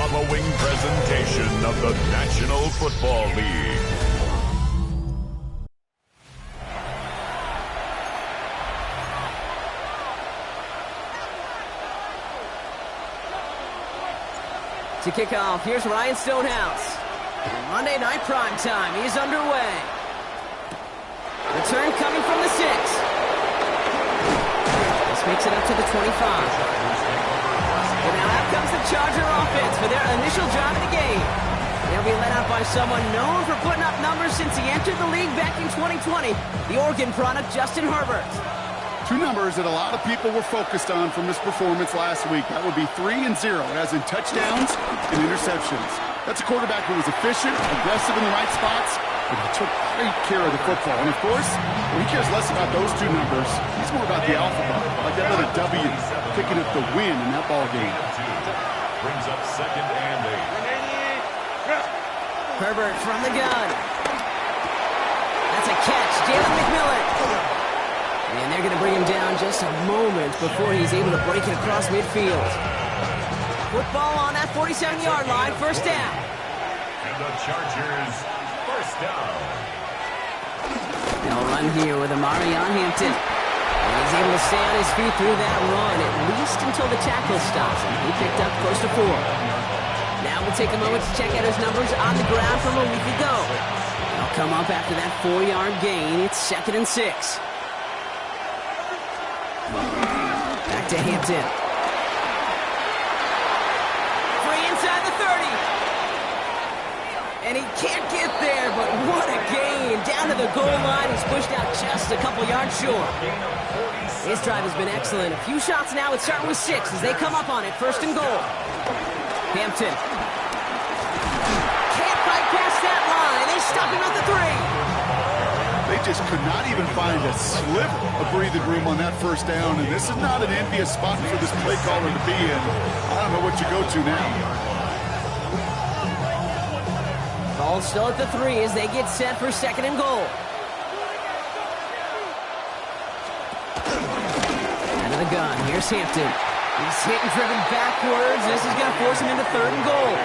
following presentation of the National Football League. To kick off, here's Ryan Stonehouse. Monday Night Prime Time, he's underway. Return coming from the 6. This makes it up to the 25. Well, now out comes the Charger offense for their initial drive of the game. They'll be led out by someone known for putting up numbers since he entered the league back in 2020, the Oregon product, Justin Herbert. Two numbers that a lot of people were focused on from his performance last week. That would be 3 and 0, as in touchdowns and interceptions. That's a quarterback who was efficient, aggressive in the right spots, but he took great care of the football. And, of course, he cares less about those two numbers. He's more about the alphabet, like that little W, picking up the win in that ball game. Brings up 2nd and 8. Herbert from the gun. That's a catch. Jalen McMillan. And they're going to bring him down just a moment before he's able to break it across midfield. Football on that 47-yard line, first down. And the Chargers, first down. They'll run here with Amarion Hampton. And he's able to stay on his feet through that run, at least until the tackle stops him. He picked up close to 4. Now we'll take a moment to check out his numbers on the ground from a week ago. They'll come up after that 4-yard gain. It's 2nd and 6. Back to Hampton. Free inside the 30. And he can't get there, but what a gain. Down to the goal line. He's pushed out just a couple yards short. His drive has been excellent. A few shots now. It's starting with 6 as they come up on it. 1st and goal. Hampton. Can't fight past that line. They stop him at the 3. They just could not even find a sliver of breathing room on that first down, and this is not an envious spot for this play caller to be in. I don't know what you go to now. Ball still at the 3 as they get set for 2nd and goal. Out of the gun, here's Hampton. He's hit and driven backwards. This is going to force him into 3rd and goal.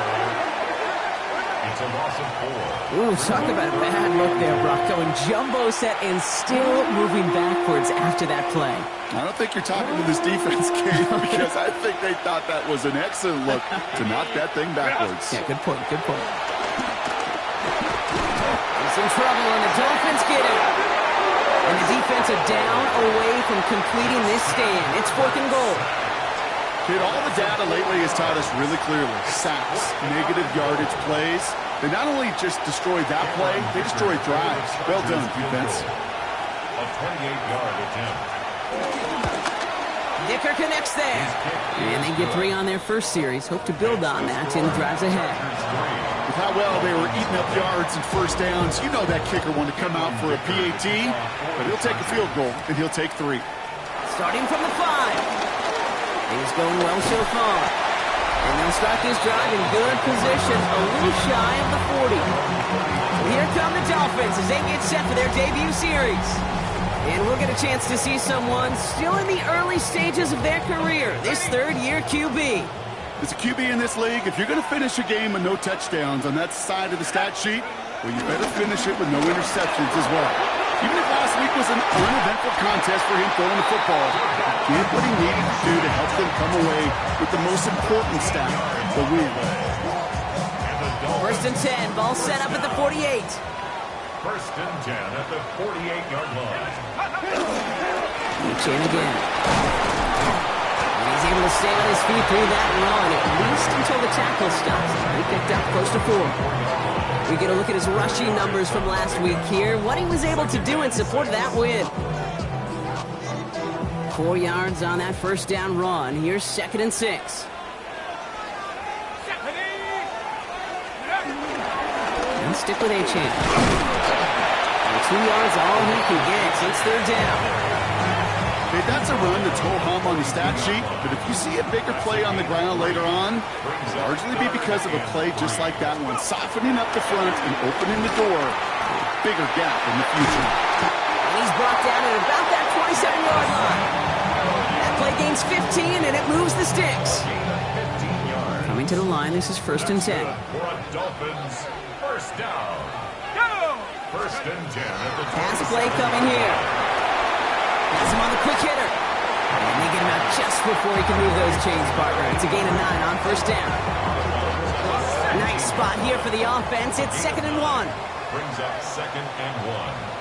It's a loss of 4. Ooh, talk about a bad look there, Brock. Going jumbo set and still moving backwards after that play. I don't think you're talking to this defense, Kate, because I think they thought that was an excellent look to knock that thing backwards. Yeah, good point, good point. He's in trouble, and the Dolphins get it. And the defense are down away from completing this stand. It's 4th and goal. Kid, all the data lately has taught us really clearly. Sacks, negative yardage plays. They not only just destroyed that play, they destroyed drives. Well done, defense. A 28-yard attempt. Dicker connects there. And they get 3 on their first series. Hope to build on that in drives ahead. With how well they were eating up yards and first downs, you know that kicker wanted to come out for a PAT, but he'll take a field goal, and he'll take 3. Starting from the 5. He's going well so far. And they'll start this drive in good position, a little shy of the 40. Here come the Dolphins as they get set for their debut series. And we'll get a chance to see someone still in the early stages of their career, this 3rd-year QB. As a QB in this league, if you're going to finish a game with no touchdowns on that side of the stat sheet, well, you better finish it with no interceptions as well. Even if last week was an uneventful contest for him throwing the football, he did what he needed to do to help them come away with the most important stat, the win. 1st and 10, ball set up at the 48. 1st and 10 at the 48-yard line. Chan again. And he's able to stay on his feet through that run, at least until the tackle stops him. He picked up close to 4. We get a look at his rushing numbers from last week here, what he was able to do in support of that win. 4 yards on that first down run. Here's 2nd and 6. And stick with Achane. 2 yards all he can get since 3rd down. Okay, that's a run that's ho-hum on the stat sheet, but if you see a bigger play on the ground later on, it'll largely be because of a play just like that one, softening up the front and opening the door for a bigger gap in the future. And he's brought down at about that 27-yard line. That play gains 15, and it moves the sticks. From Coming to the line, this is 1st and 10. For a Dolphins first down. Go! 1st and 10 at the Pass play coming here. Has him on the quick hitter. And they get him out just before he can move those chains, partner. It's a gain of 9 on 1st down. Nice spot here for the offense. It's 2nd and 1. Brings up 2nd and 1.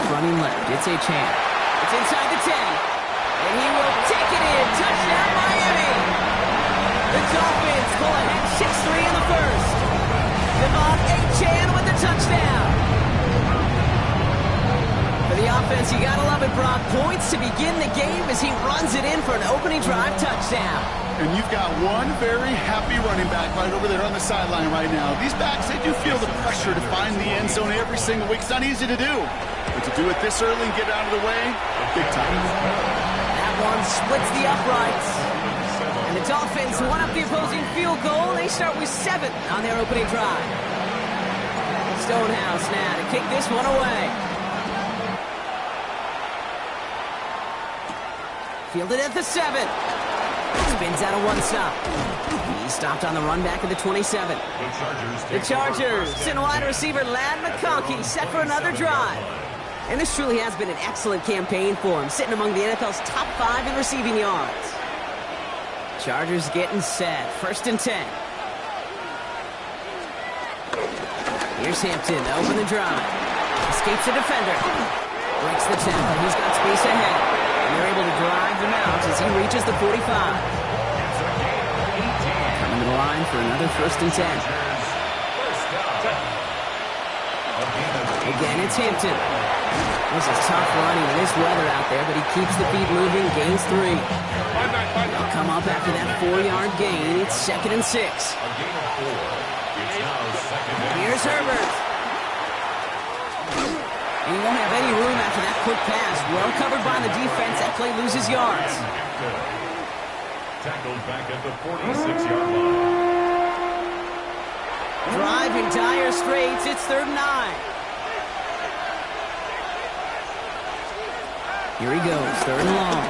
Running left. It's Achane. It's inside the 10. And he will take it in. Touchdown, Miami. The Dolphins pull ahead 6-3 in the first. Devon Achane with the touchdown. For the offense, you gotta love it, Brock. Points to begin the game as he runs it in for an opening drive touchdown. And you've got one very happy running back right over there on the sideline right now. These backs, they do feel the pressure to find the end zone every single week. It's not easy to do. But to do it this early and get it out of the way, big time. That one splits the uprights. And the Dolphins won up the opposing field goal. They start with 7 on their opening drive. Stonehouse now to kick this one away. Fielded at the 7. Spins out of one stop. He stopped on the run back at the 27. The Chargers send wide receiver Ladd McConkey set for another drive. And this truly has been an excellent campaign for him, sitting among the NFL's top 5 in receiving yards. Chargers getting set. 1st and 10. Here's Hampton to open the drive. Escapes the defender. Breaks the tackle. He's got space ahead. And they're able to drive him out as he reaches the 45. Coming to the line for another 1st and 10. Again, it's Hampton. This is tough running in this weather out there, but he keeps the feet moving, gains 3. They'll come up after that 4-yard gain. It's 2nd and 6. Here's Herbert. And he won't have any room after that quick pass. Well covered by the defense. That play loses yards. Tackled back at the 46-yard line. Driving dire straits. It's 3rd and 9. Here he goes, 3rd and long.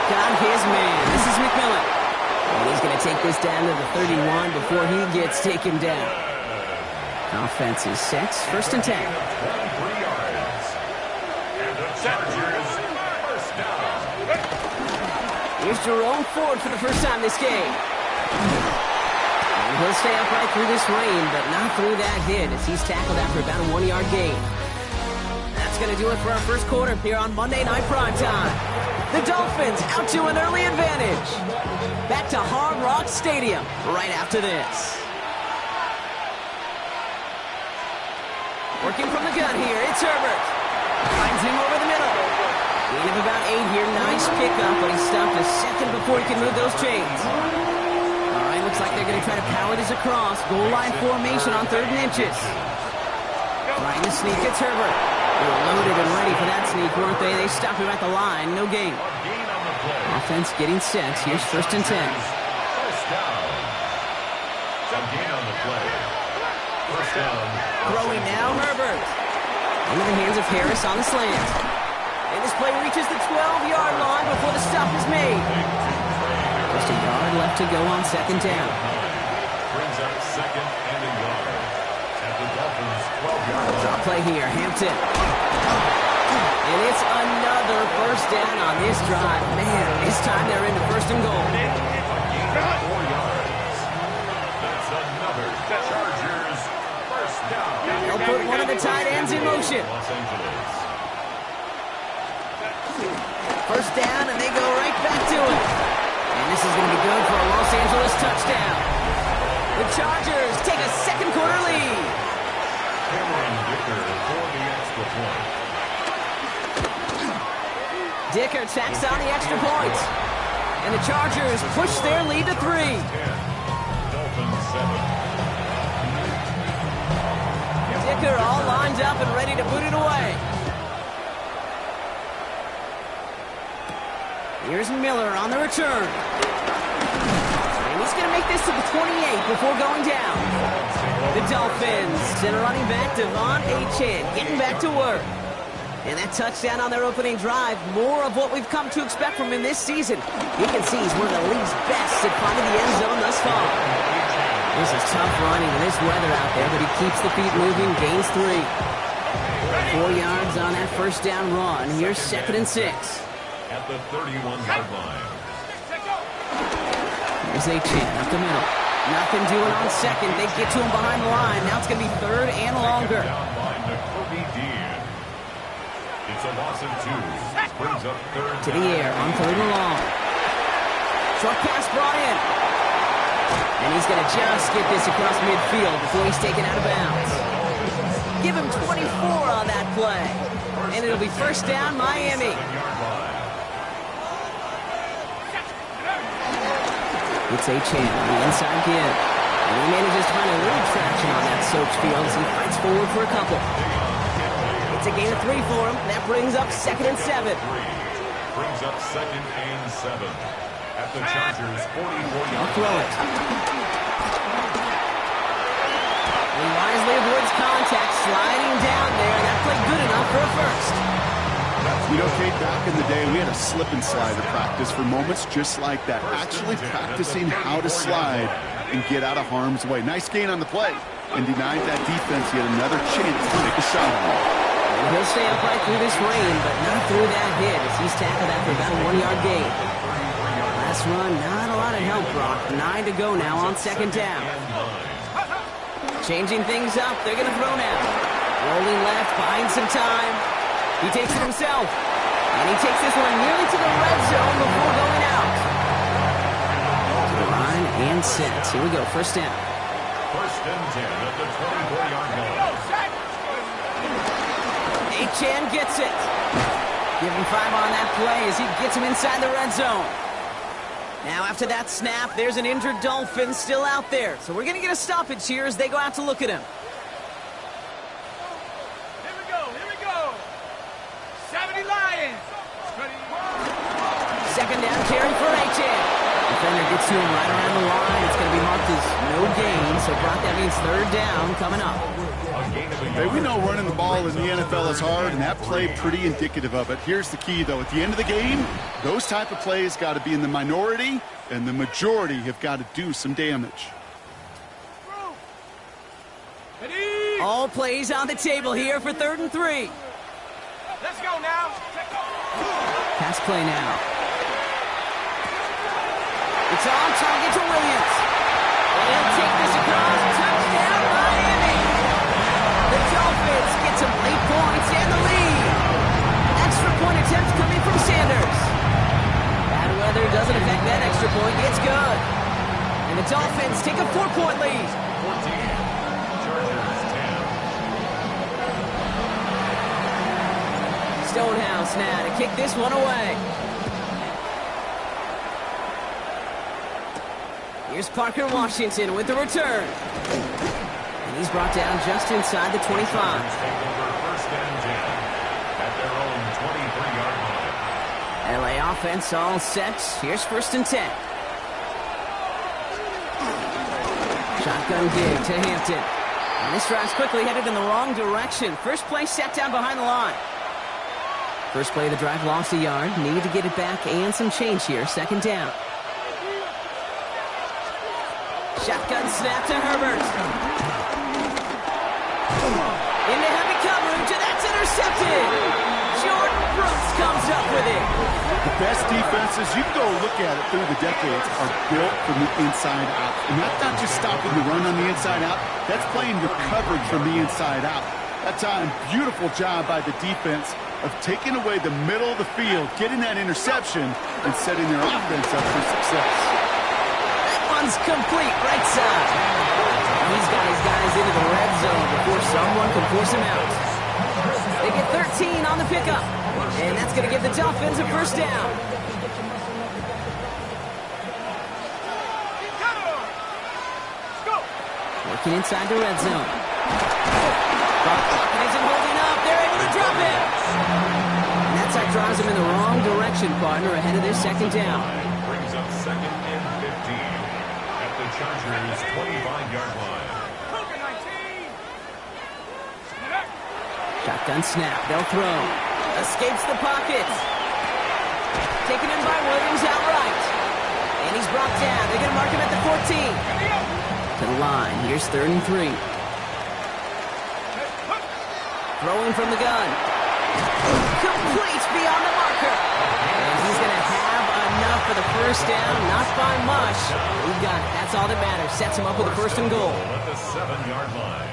Got his man. This is McMillan. And he's going to take this down to the 31 before he gets taken down. Offense is 6, 1st and 10. Here's Jerome Ford for the first time this game. And he'll stay upright through this rain, but not through that hit as he's tackled after about a 1-yard gain. That's going to do it for our first quarter here on Monday Night Primetime. The Dolphins out to an early advantage. Back to Hard Rock Stadium right after this. Working from the gun here, it's Herbert. Finds him over the middle. Gain of about 8 here, nice pickup, but he stopped a second before he can move those chains. All right, looks like they're going to try to power this across. Goal line formation on 3rd and inches. Trying to sneak, it's Herbert. They were loaded and ready for that sneak, weren't they? They stopped him at the line, no gain. Offense getting set. Here's 1st and 10. First down. Some gain on the play. First down. Throwing now, Herbert. Into the hands of Harris on the slant. And this play reaches the 12-yard line before the stop is made. Just a yard left to go on 2nd down. Brings up 2nd and a yard. At the Dolphins' 12-yard line. Drop play here, Hampton. And it's another 1st down on this drive. Man, this time they're into 1st and goal. A gain of 4 yards. That's another Chargers first down. They'll put one of the tight ends in motion. Los Angeles. 1st down, and they go right back to it. And this is going to be good for a Los Angeles touchdown. The Chargers take a second quarter lead. Cameron Dicker for the extra point. Dicker tacks on the extra point. And the Chargers push their lead to 3. 10. Dolphins 7. Dicker all lined up and ready to boot it away. Here's Miller on the return. And He's going to make this to the 28 before going down. The Dolphins send a running back, Devon Achane, getting back to work. And that touchdown on their opening drive, more of what we've come to expect from him this season. You can see he's one of the league's best at finding the end zone thus far. This is tough running in this weather out there, but he keeps the feet moving, gains 3. 4 yards on that first down run. Here's 2nd and 6. At the 31-yard line. Here's Achane up the middle. Nothing doing on 2nd. They get to him behind the line. Now it's going to be 3rd and longer. Down line to Kobe Dean. It's a loss of 2. Brings up 3rd To the air on 3rd and long. Short pass brought in. And he's going to just get this across midfield before he's taken out of bounds. Give him 24 on that play. And it'll be 1st down, Miami. It's Achane on the inside give. And he manages to find a little traction on that soaked field as he fights forward for a couple. It's a gain of 3 for him. That brings up 2nd and 7. Brings up 2nd and 7. At the Chargers' 44-yard I'll throw it. He wisely avoids contact, sliding down there. That played good enough for a first. You know, Kate, back in the day, we had a slip and slide to practice for moments just like that. Actually practicing how to slide and get out of harm's way. Nice gain on the play. And denied that defense yet another chance to make a shot. He'll stay upright through this rain, but not through that hit as he's tackled after about a 1-yard gain. Last run, not a lot of help, Brock. 9 to go now on 2nd down. Changing things up, they're going to throw now. Rolling left, buying some time. He takes it himself. And he takes this one nearly to the red zone before going out. To the line and set. Here we go, 1st down. 1st and 10 at the 24-yard line. Achane gets it. Give him 5 on that play as he gets him inside the red zone. Now after that snap, there's an injured Dolphin still out there. So we're going to get a stoppage here as they go out to look at him. Here we go. 70 Lions. 2nd down carry for Achane. Defender gets to him right around the line. It's going to be marked as no gain. So Brock, that means 3rd down coming up. Hey, we know running the ball in the NFL is hard, and that play pretty indicative of it. Here's the key, though. At the end of the game, those type of plays got to be in the minority, and the majority have got to do some damage. All plays on the table here for 3rd and 3. Let's go now. Pass play now. It's on target to Williams. And he'll take this across. Touchdown, Miami. The Dolphins get some late points and the lead. Extra point attempt coming from Sanders. Bad weather doesn't affect that extra point. It's good. And the Dolphins take a 4-point lead. 14. Chargers 10. Stonehouse now to kick this one away. Here's Parker Washington with the return. And he's brought down just inside the 25. Take over 1st and 10 at their own 23-yard line. LA offense all set. Here's 1st and 10. Shotgun dig to Hampton. And this drive's quickly headed in the wrong direction. First play set down behind the line. First play of the drive lost a yard. Needed to get it back and some change here. 2nd down. Shotgun snap to Herbert. Into heavy coverage, and that's intercepted. Jordan Brooks comes up with it. The best defenses, you can go look at it through the decades, are built from the inside out. And that's not just stopping the run on the inside out. That's playing your coverage from the inside out. That time, beautiful job by the defense of taking away the middle of the field, getting that interception, and setting their offense up for success. One's complete right side. He's got his guys into the red zone before someone can force him out. They get 13 on the pickup, and that's going to give the Dolphins a 1st down. Working inside the red zone. Buck isn't holding up. They're able to drop it. And that sack drives him in the wrong direction, partner, ahead of their 2nd down. Brings up 2nd and 15 at Chargers 25-yard line. Cougar 19. Shotgun snap. They'll throw. Escapes the pocket. Taken in by Williams outright. And he's brought down. They're going to mark him at the 14. To the line. Here's 3rd and 3. Throwing from the gun. Complete beyond the marker. And he's going to have enough for the first down. Not by much. He got it. That's all that matters. Sets him up with a 1st and goal. At the 7-yard line.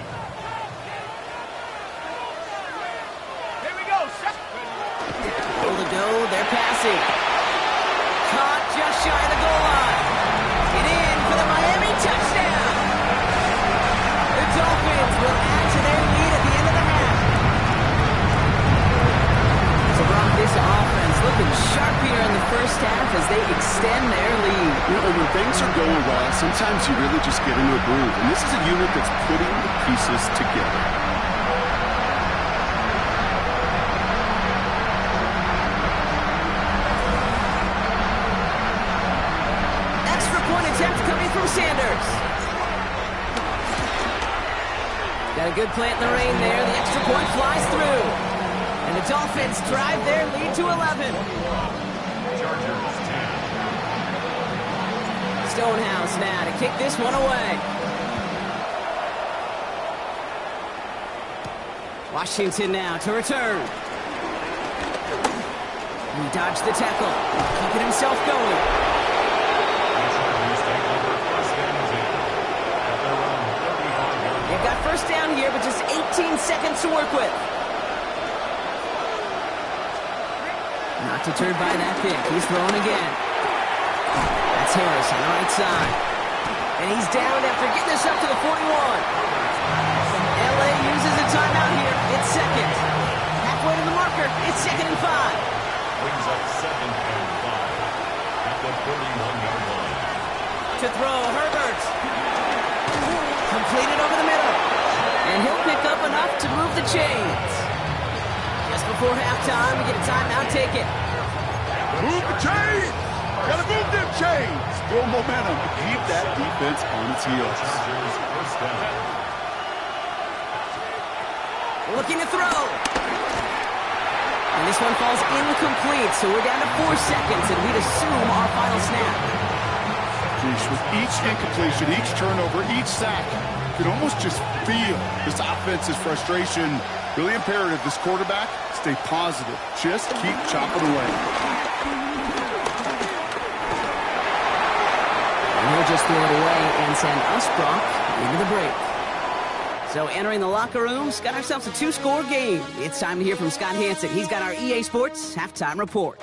Here we go. Goal to go. They're passing. Caught just shy of the goal line. And in for the Miami touchdown. The Dolphins will add to their lead at the end of the half. So Brock, this offense looking sharp here in the first half as they extend their lead. You know, when things are going well, sometimes you really just get into a groove. And this is a unit that's putting the pieces together. Extra point attempt coming from Sanders. Got a good plant in the rain there. The extra point flies through. And the Dolphins drive their lead to 11. Chargers 10. Stonehouse now to kick this one away. Washington now to return. He dodged the tackle, keeping himself going. They've got first down here, but just 18 seconds to work with. Not deterred by that pick. He's throwing again. That's Harris on the right side. And he's down after getting this up to the 41. LA uses a timeout here. It's second. Halfway to the marker. It's 2nd and 5. Brings up 2nd and 5 at the 41-yard line. To throw, Herbert. Completed over the middle. And he'll pick up enough to move the chains. Just before halftime, we get a timeout taken. Move the chains! Gotta move them chains! Build momentum. Keep that defense on its heels. Chargers first down. Looking to throw. And this one falls incomplete, so we're down to 4 seconds, and we'd assume our final snap. Geez, with each incompletion, each turnover, each sack, you can almost just feel this offense's frustration. Really imperative, this quarterback, stay positive. Just keep chopping away. And he'll just throw it away and send us, Brock, into the break. So entering the locker rooms, got ourselves a 2-score game. It's time to hear from Scott Hanson. He's got our EA Sports halftime report.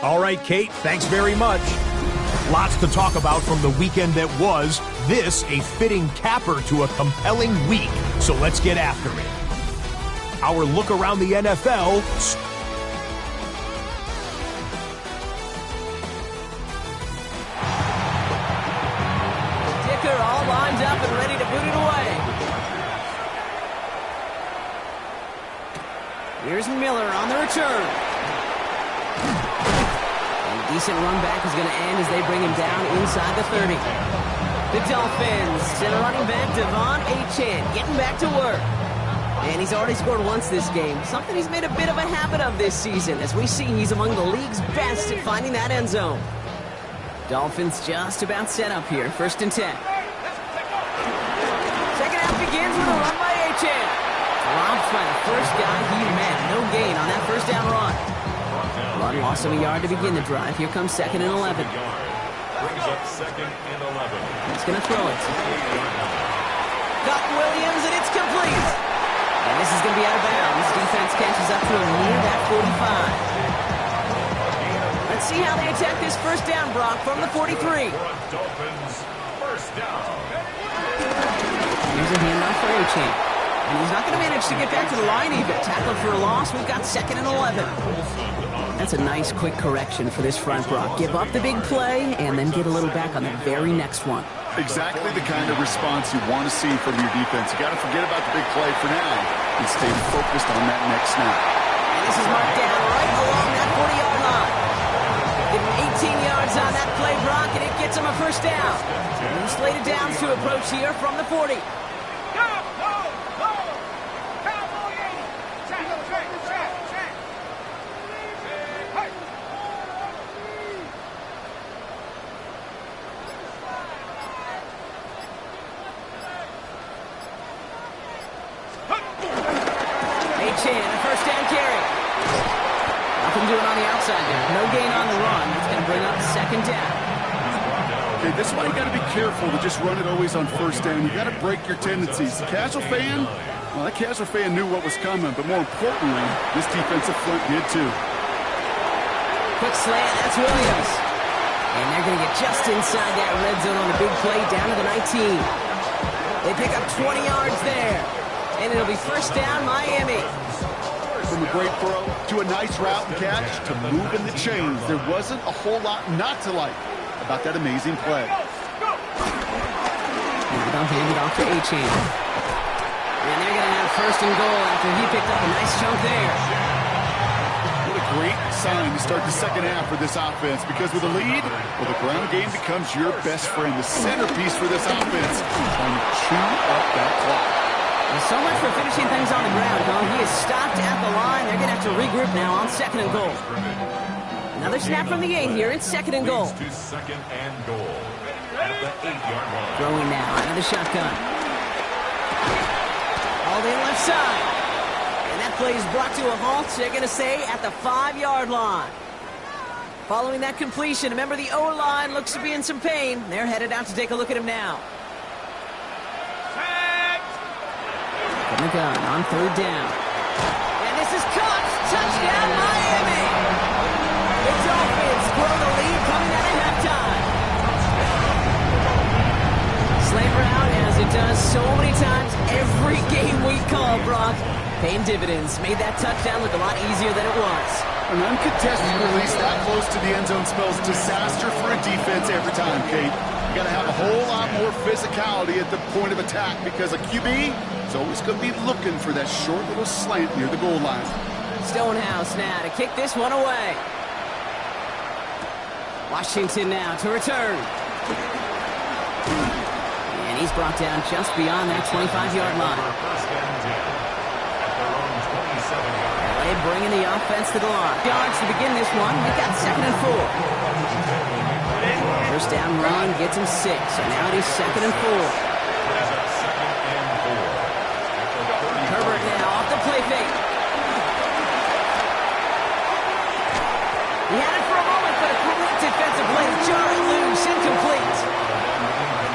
All right, Kate, thanks very much. Lots to talk about from the weekend that was. This a fitting capper to a compelling week. So let's get after it. Our look around the NFL. Dicker all lined up and ready to boot it away. Here's Miller on the return. And a decent run back is going to end as they bring him down inside the 30. The Dolphins send a running back, Devon Achane, getting back to work. And he's already scored once this game, something he's made a bit of a habit of this season. As we see, he's among the league's best at finding that end zone. Dolphins just about set up here, 1st and 10. Second half begins with a run by Achane. Dropped by the first guy he met. No gain on that first down run. Run lost him a yard to begin the drive. Here comes 2nd and 11. Brings up 2nd and 11. He's going to throw it. Got Williams, and it's complete. And this is going to be out of bounds. Defense catches up to him near that 45. Let's see how they attack this first down, Brock, from the 43. Dolphins first down. Here's a handoff for Achane. And he's not going to manage to get back to the line even. Tackled for a loss. We've got 2nd and 11. That's a nice quick correction for this front, Brock. Give up the big play and then get a little back on the very next one. Exactly the kind of response you want to see from your defense. You got to forget about the big play for now and stay focused on that next snap. And this is marked down right along that 40-yard line. Give him 18 yards on that play, Brock, and it gets him a first down. And slated downs to approach here from the 40. Achane, a first down carry. Nothing doing on the outside there. No gain on the run. That's going to bring up second down. Okay, this is why you got to be careful to just run it always on first down. You got to break your tendencies. The casual fan, well, that casual fan knew what was coming, but more importantly, this defensive front did too. Quick slant, that's Williams. And they're going to get just inside that red zone on a big play down to the 19. They pick up 20 yards there. And it'll be first down, Miami. From a great throw to a nice route and catch to moving the chains, there wasn't a whole lot not to like about that amazing play. They'll hand it off to Achane. And they're going to have first and goal after he picked up a nice chunk there. What a great sign to start the second half for this offense, because with a lead, well, the ground game becomes your best friend, the centerpiece for this offense, trying to chew up that clock. So much for finishing things on the ground, huh? He is stopped at the line. They're going to have to regroup now on second and goal. Another snap from the 8 here. It's second and goal. To second and goal at the 8-yard line. Throwing now out of the shotgun. All in left side. And that play is brought to a halt. They're going to say at the 5-yard line. Following that completion, remember the O-line looks to be in some pain. They're headed out to take a look at him now. From the gun on third down. And this is caught. Touchdown, Miami. The Dolphins grow the lead coming out of halftime. Slant route, as it does so many times every game we call, Brock. Paying dividends. Made that touchdown look a lot easier than it was. An uncontested release that close to the end zone spells disaster for a defense every time, Kate. You got to have a whole lot more physicality at the point of attack, because a QB is always going to be looking for that short little slant near the goal line. Stonehouse now to kick this one away. Washington now to return. And he's brought down just beyond that 25-yard line. First and 10 at their own 27-yard line. LA bringing the offense to the line. Yards to begin this one. They got second and 4. First down run gets him 6. So now it is second and 4. Herbert now off the play fake. He had it for a moment, but a quick defensive play to Charlie loose, incomplete.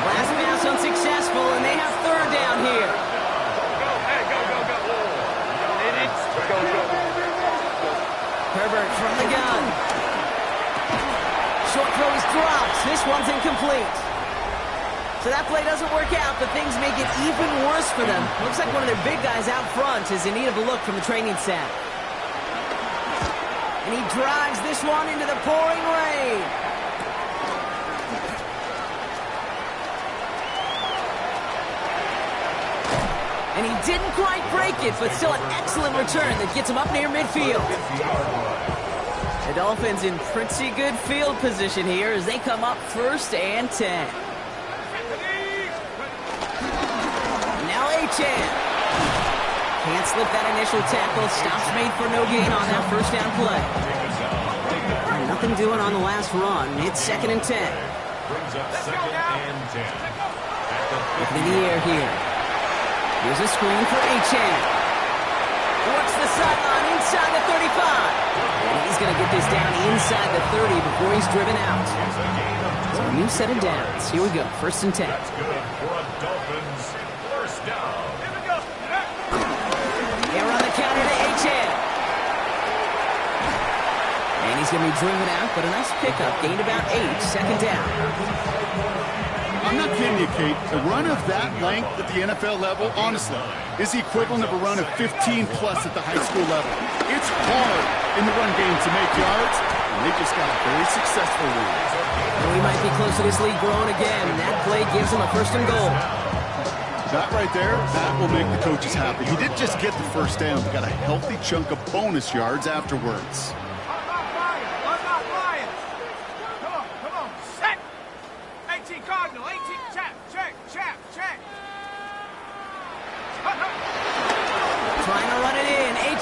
Last pass unsuccessful, and they have third down here. Herbert from the gun. Short throw is dropped. This one's incomplete. So that play doesn't work out, but things make it even worse for them. Looks like one of their big guys out front is in need of a look from the training staff. And he drives this one into the pouring rain. And he didn't quite break it, but still an excellent return that gets him up near midfield. The Dolphins in pretty good field position here as they come up first and 10. Now Achane. Can't slip that initial tackle. Stops made for no gain on that first down play. Nothing doing on the last run. It's second and 10. Brings up second and 10. Looking in the air here. Here's a screen for Achane. Works the sideline inside the 35. And he's going to get this down inside the 30 before he's driven out. So a new set of downs. Here we go. First and 10. That's good for a Dolphins first down. They run the counter to Achane. And he's going to be driven out, but a nice pickup. Gained about 8. Second down. I'm not kidding you, Kate. A run of that length at the NFL level, honestly, is the equivalent of a run of 15-plus at the high school level. It's hard in the run game to make yards, and they just got a very successful one. And we might be close to this lead growing again. That play gives him a first and goal. That right there, that will make the coaches happy. He didn't just get the first down, he got a healthy chunk of bonus yards afterwards.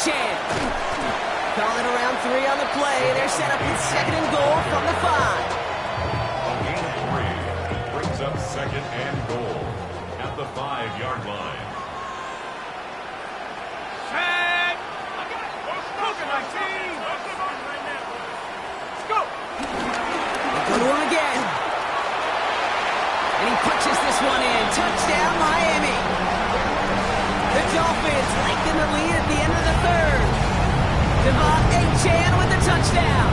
chance. Calling around 3 on the play. They're set up with 2nd and goal from the 5. A gain of 3 brings up 2nd and goal at the 5-yard line. Set. Broken 19. Let's go. They go to him again. And he punches this one in. Touchdown, Miami. The Dolphins lengthen the lead at the end of the 3rd. Devon Achane with the touchdown.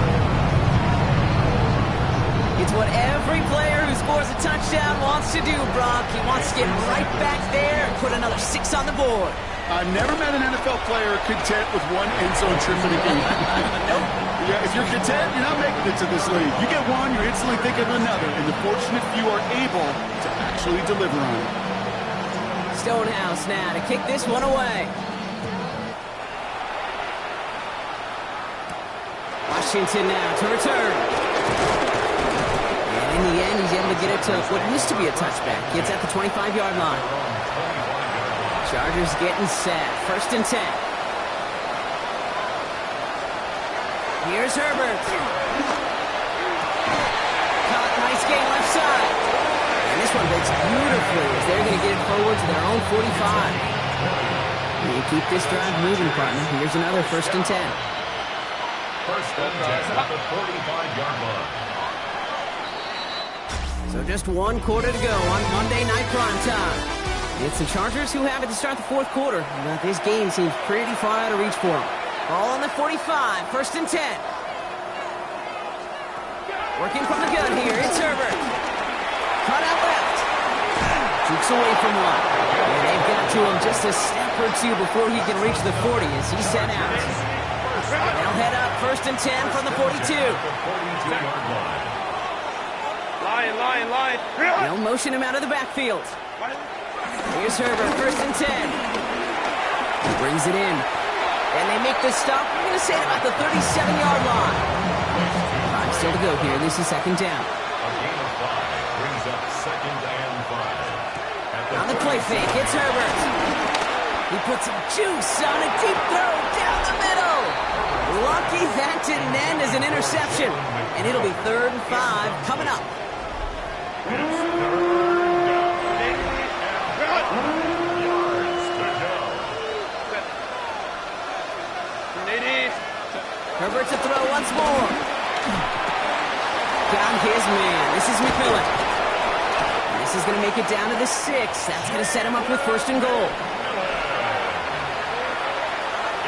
It's what every player who scores a touchdown wants to do, Brock. He wants to get right back there and put another 6 on the board. I've never met an NFL player content with one end zone trip in a game. Nope. Yeah, if you're content, you're not making it to this league. You get one, you're instantly thinking of another, and the fortunate few are able to actually deliver on it. Stonehouse now to kick this one away. Washington now to return. And in the end, he's able to get it to what used to be a touchback. Gets at the 25-yard line. Chargers getting set. 1st and 10. Here's Herbert. Caught, nice game left side. And this one breaks beautifully as they're going to get it forward to their own 45. You keep this drive moving, partner. Here's another 1st and 10. 1st and 10 at the 45-yard line. So just 1 quarter to go on Monday Night Prime Time. It's the Chargers who have it to start the 4th quarter, but this game seems pretty far out of reach for them. Ball on the 45, 1st and 10. Working from the gun here, it's Herbert. Cut out left. Jukes away from one. And they've got to him just a step or 2 before he can reach the 40 as he's sent out. They'll head up 1st and 10 from the 42. 42-yard line. Line. They'll motion him out of the backfield. Here's Herbert, 1st and 10. He brings it in. And they make the stop, we're going to say about the 37-yard line. 5 still to go here. This is 2nd down. A gain of 5 brings up 2nd and 5. On the play fake, it's Herbert. He puts some juice on a deep throw down the middle. Lucky that didn't end as an interception. And it'll be 3rd and 5 coming up. Herbert to throw once more. Got his man. This is McMillan. This is going to make it down to the 6. That's going to set him up with 1st and goal.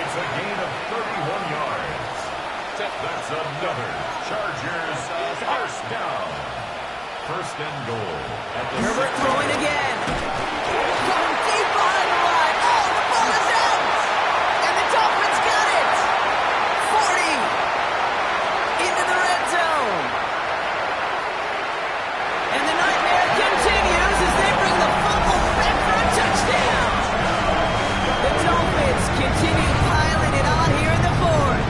It's a gain of 31 yards. That's another Chargers 1st down. 1st and goal. Herbert throwing again. Going deep on the line. Oh, the ball is out. And the Dolphins got it. 40 into the red zone. And the nightmare continues as they bring the fumble back for a touchdown. The Dolphins continue piling it on here in the 4th.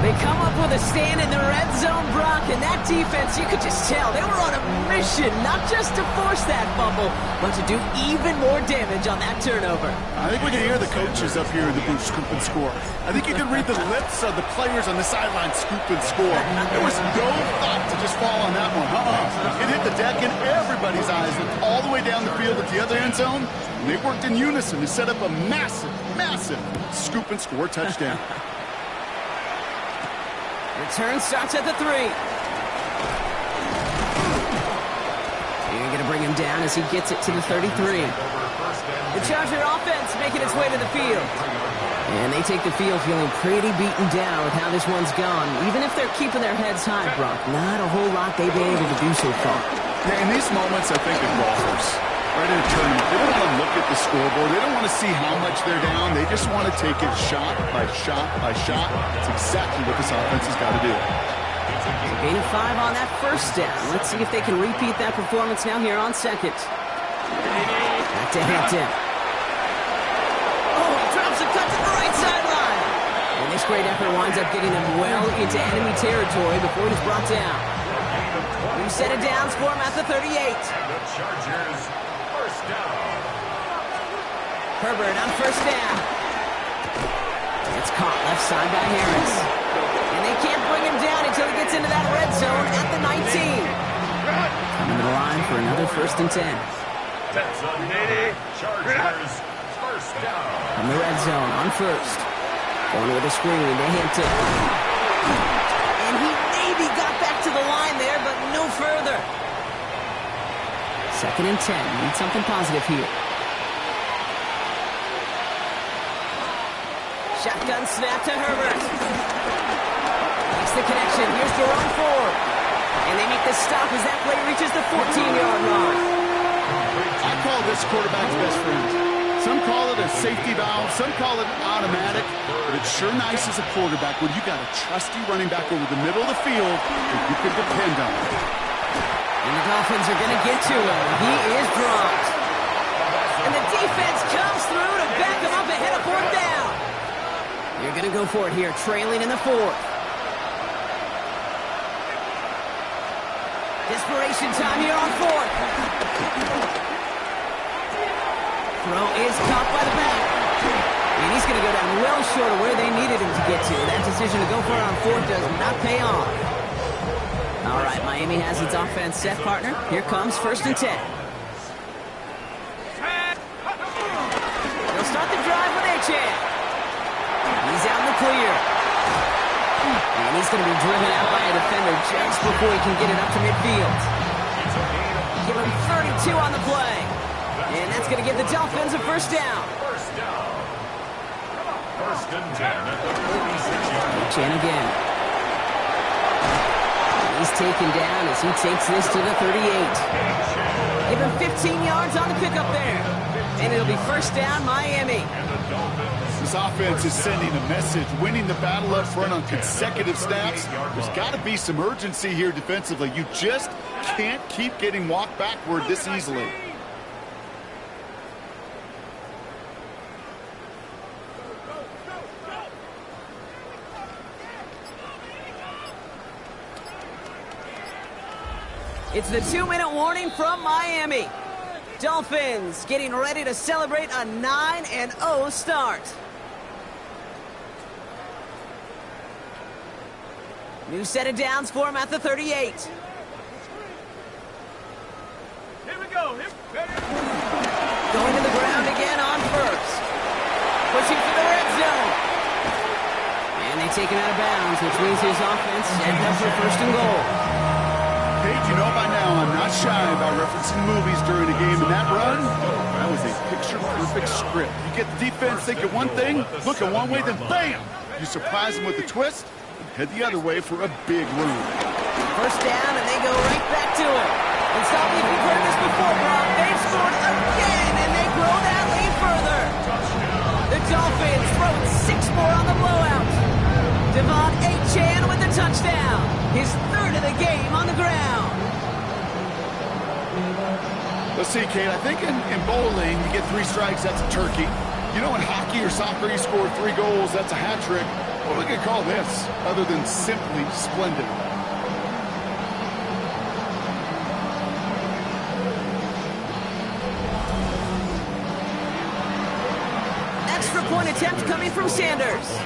They come up with a stand in the red zone, Brock, and that defense, you could just tell they were on a mission, not just to force that fumble, but to do even more damage on that turnover. I think we can hear the coaches up here in the booth scoop and score. I think you can read the lips of the players on the sideline scoop and score. There was no thought to just fall on that one. It hit the deck and everybody's eyes looked all the way down the field at the other end zone, and they worked in unison to set up a massive, massive scoop and score touchdown. Return starts at the 3. You're going to bring him down as he gets it to the 33. The Charger offense making its way to the field. And they take the field feeling pretty beaten down with how this one's gone. Even if they're keeping their heads high, Brock, not a whole lot they've been able to do so far. Yeah, in these moments, I think of golfers. Right in a tournament, they don't want to look at the scoreboard. They don't want to see how much they're down. They just want to take it shot by shot by shot. That's exactly what this offense has got to do. Gain of 5 on that 1st down. Let's see if they can repeat that performance now here on 2nd. Back to Hampton. Oh, he drops a cut to the right sideline. And this great effort winds up getting him well into enemy territory before he's brought down. New set of downs for him at the 38. The Chargers 1st down. Herbert on first down. It's caught left side by Harris. And they can't bring him down until he gets into that red zone at the 19. Coming to the line for another 1st and 10. That's a Chargers first down. From the red zone on first. Going with a screen to Hampton. And he maybe got back to the line there, but no further. 2nd and 10. Need something positive here. Shotgun snap to Herbert. Makes the connection. Here's Jerome Ford. And they make the stop as that play reaches the 14-yard line. I call this quarterback's best friend. Some call it a safety valve, some call it automatic, but it's sure nice as a quarterback when you got a trusty running back over the middle of the field that you can depend on. And the Dolphins are going to get to him. He is dropped. And the defense comes through to back him up ahead of 4th down. You're going to go for it here, trailing in the 4th. Desperation time here on 4th. Throw is caught by the back. And he's going to go down well short of where they needed him to get to. That decision to go for it on 4th does not pay off. All right, Miami has its offense set, partner. Here comes 1st and 10. They'll start the drive with Achane. He's out in the clear. And he's going to be driven out by a defender just before he can get it up to midfield. Give him 32 on the play. And that's going to give the Dolphins a 1st down. First down. 1st and 10 at the 46-yard. Chan again. He's taken down as he takes this to the 38. Give him 15 yards on the pickup there. And it'll be 1st down, Miami. This offense is sending a message, winning the battle up front on consecutive snaps. There's got to be some urgency here defensively. You just can't keep getting walked backward this easily. It's the 2-minute warning from Miami. Dolphins getting ready to celebrate a 9-0 start. New set of downs for him at the 38. Here we go. Going to the ground again on first. Pushing for the red zone. And they take him out of bounds, which means his offense setting up for 1st and goal. Paige, you know by now I'm not shy about referencing movies during a game, and that run, that was a picture-perfect script. You get the defense thinking one thing, looking one way, then bam! You surprise them with a twist, and head the other way for a big run. 1st down, and they go right back to it. And stop me if you've heard this before, Rob. They've scored again, and they grow that lead further. The Dolphins throwing 6 more on the blowout. Devon Achane with the touchdown. His 3rd of the game on the ground. Let's see, Kate, I think in bowling, you get 3 strikes, that's a turkey. You know, in hockey or soccer, you score 3 goals, that's a hat trick. What are we going to call this, other than simply splendid? Extra point attempt coming from Sanders.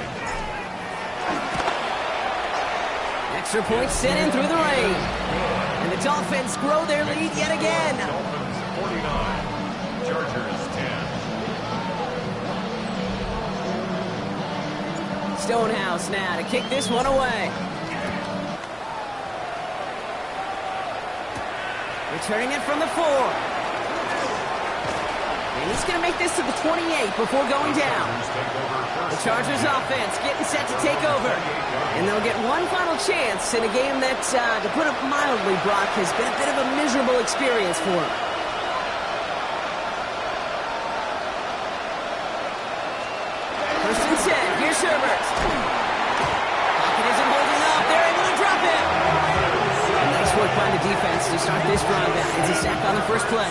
Extra point sent in through the rain. And the Dolphins grow their lead yet again. Dolphins 49, Chargers 10. Stonehouse now to kick this one away. Returning it from the 4. And he's going to make this to the 28 before going down. The Chargers offense getting set to take over. And they'll get one final chance in a game that, to put it mildly, Brock, has been a bit of a miserable experience for him. First and 10. Here's Herbert. Pocket isn't holding up. They're able to drop it. And nice work by the defense to start this drive out. It's a sack on the first play.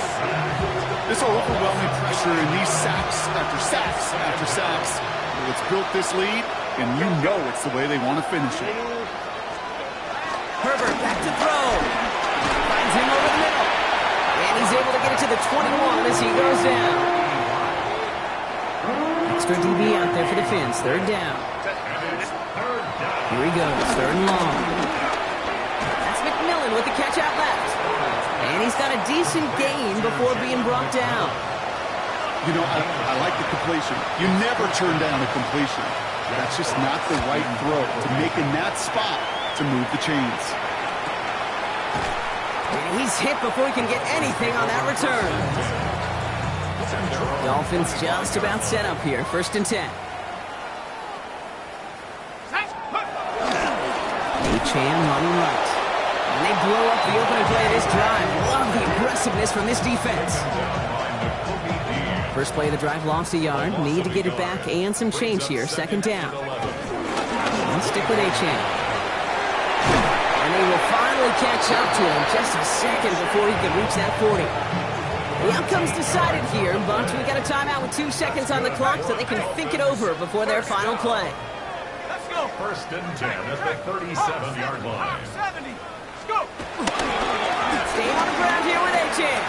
This overwhelming pressure and these sacks after sacks after sacks. It's built this lead, and you know it's the way they want to finish it. Herbert back to throw. Finds him over the middle. And he's able to get it to the 21 as he goes down. extra DB out there for the Finns. Third down. And it's third down. Here he goes, third and long. That's McMillan with the catch out left. And he's got a decent gain before being brought down. You know, I like the completion. You never turn down a completion. That's just not the right throw to make in that spot to move the chains. And he's hit before he can get anything on that return. Dolphins just about set up here. First and 10. Achane running right. And they blow up the opening play of this drive. Love the aggressiveness from this defense. First play of the drive lost a yard. Need to get it back and some change here. Second down. Let's stick with Achane. And they will finally catch up to him just a second before he can reach that 40. The outcome's decided here, but we got a timeout with 2 seconds on the clock so they can think it over before their final play. Let's go. First and 10 at the 37-yard line. 70. Let's go. Staying on the ground here with Achane.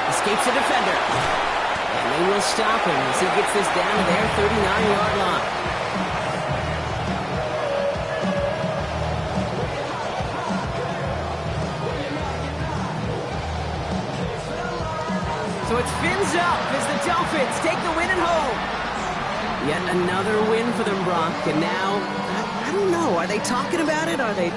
Escapes the defender. And they will stop him as he gets this down to their 39-yard line. So it's Fins up as the Dolphins take the win at home. Yet another win for them, Brock. And now, I don't know, are they talking about it? Are they